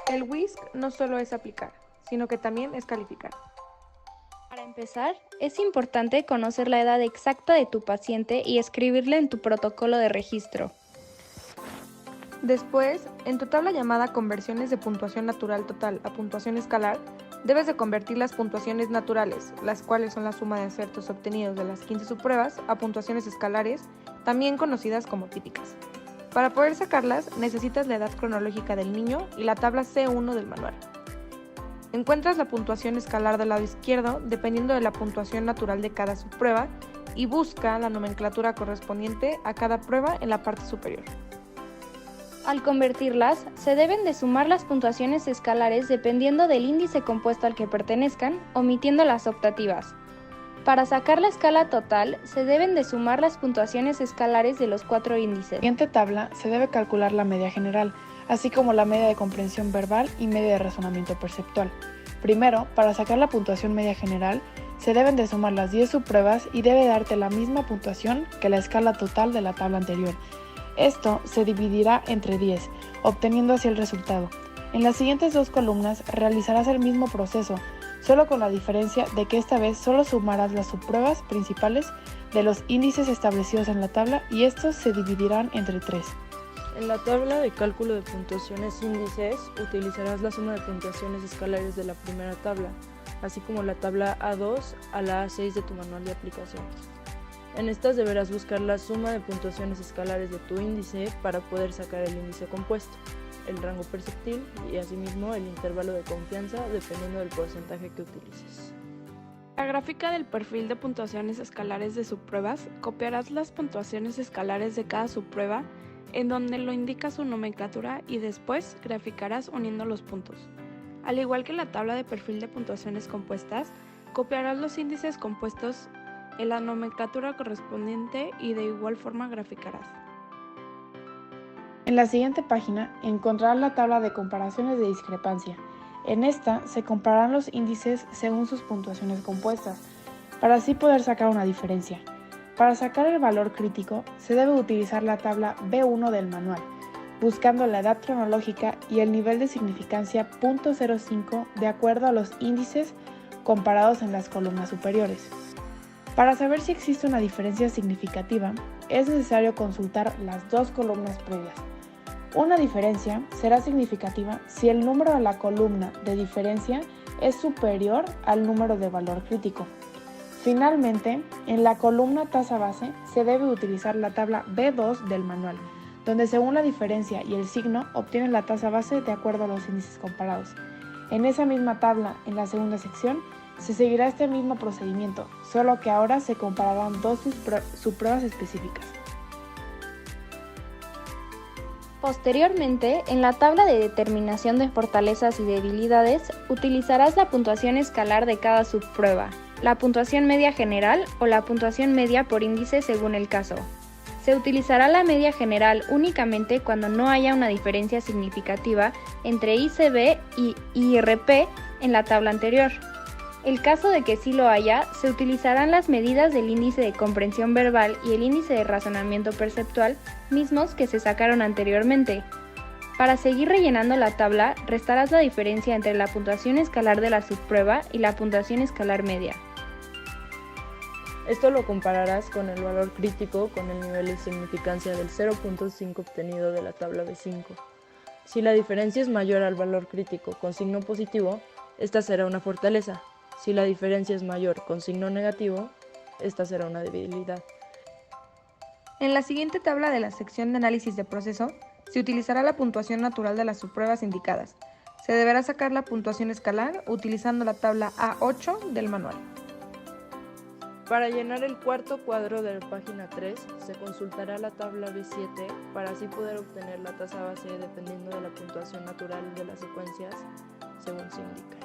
El WISC no solo es aplicar, sino que también es calificar. Para empezar, es importante conocer la edad exacta de tu paciente y escribirla en tu protocolo de registro. Después, en tu tabla llamada Conversiones de puntuación natural total a puntuación escalar, debes de convertir las puntuaciones naturales, las cuales son la suma de aciertos obtenidos de las 15 subpruebas, a puntuaciones escalares, también conocidas como típicas. Para poder sacarlas, necesitas la edad cronológica del niño y la tabla C1 del manual. Encuentras la puntuación escalar del lado izquierdo dependiendo de la puntuación natural de cada subprueba y busca la nomenclatura correspondiente a cada prueba en la parte superior. Al convertirlas, se deben de sumar las puntuaciones escalares dependiendo del índice compuesto al que pertenezcan, omitiendo las optativas. Para sacar la escala total, se deben de sumar las puntuaciones escalares de los 4 índices. En la siguiente tabla se debe calcular la media general, así como la media de comprensión verbal y media de razonamiento perceptual. Primero, para sacar la puntuación media general, se deben de sumar las 10 subpruebas y debe darte la misma puntuación que la escala total de la tabla anterior. Esto se dividirá entre 10, obteniendo así el resultado. En las siguientes dos columnas realizarás el mismo proceso, solo con la diferencia de que esta vez solo sumarás las subpruebas principales de los índices establecidos en la tabla y estos se dividirán entre 3. En la tabla de cálculo de puntuaciones índices, utilizarás la suma de puntuaciones escalares de la primera tabla, así como la tabla A2 a la A6 de tu manual de aplicaciones. En estas deberás buscar la suma de puntuaciones escalares de tu índice para poder sacar el índice compuesto, el rango perceptil y asimismo el intervalo de confianza dependiendo del porcentaje que utilices. En la gráfica del perfil de puntuaciones escalares de subpruebas, copiarás las puntuaciones escalares de cada subprueba en donde lo indica su nomenclatura y después graficarás uniendo los puntos. Al igual que en la tabla de perfil de puntuaciones compuestas, copiarás los índices compuestos en la nomenclatura correspondiente y de igual forma graficarás. En la siguiente página encontrarás la tabla de comparaciones de discrepancia. En esta se compararán los índices según sus puntuaciones compuestas, para así poder sacar una diferencia. Para sacar el valor crítico se debe utilizar la tabla B1 del manual, buscando la edad cronológica y el nivel de significancia .05 de acuerdo a los índices comparados en las columnas superiores. Para saber si existe una diferencia significativa, es necesario consultar las dos columnas previas. Una diferencia será significativa si el número de la columna de diferencia es superior al número de valor crítico. Finalmente, en la columna tasa base se debe utilizar la tabla B2 del manual, donde según la diferencia y el signo obtienes la tasa base de acuerdo a los índices comparados. En esa misma tabla, en la segunda sección, se seguirá este mismo procedimiento, solo que ahora se compararán dos subpruebas específicas. Posteriormente, en la tabla de determinación de fortalezas y debilidades, utilizarás la puntuación escalar de cada subprueba, la puntuación media general o la puntuación media por índice según el caso. Se utilizará la media general únicamente cuando no haya una diferencia significativa entre ICB y IRP en la tabla anterior. En caso de que sí lo haya, se utilizarán las medidas del índice de comprensión verbal y el índice de razonamiento perceptual, mismos que se sacaron anteriormente. Para seguir rellenando la tabla, restarás la diferencia entre la puntuación escalar de la subprueba y la puntuación escalar media. Esto lo compararás con el valor crítico con el nivel de significancia del 0.5 obtenido de la tabla B5. Si la diferencia es mayor al valor crítico con signo positivo, esta será una fortaleza. Si la diferencia es mayor con signo negativo, esta será una debilidad. En la siguiente tabla de la sección de análisis de proceso, se utilizará la puntuación natural de las subpruebas indicadas. Se deberá sacar la puntuación escalar utilizando la tabla A8 del manual. Para llenar el cuarto cuadro de la página 3, se consultará la tabla B7 para así poder obtener la tasa base dependiendo de la puntuación natural de las secuencias, según se indica.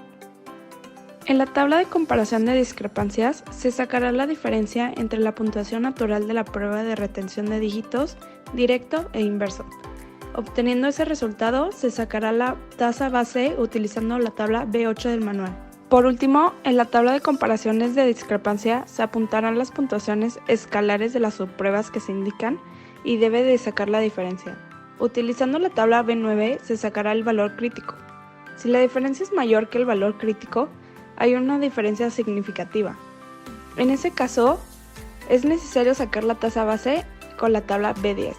En la tabla de comparación de discrepancias se sacará la diferencia entre la puntuación natural de la prueba de retención de dígitos, directo e inverso. Obteniendo ese resultado, se sacará la tasa base utilizando la tabla B8 del manual. Por último, en la tabla de comparaciones de discrepancia se apuntarán las puntuaciones escalares de las subpruebas que se indican y debe de sacar la diferencia. Utilizando la tabla B9 se sacará el valor crítico. Si la diferencia es mayor que el valor crítico, hay una diferencia significativa. En ese caso, es necesario sacar la tasa base con la tabla B10.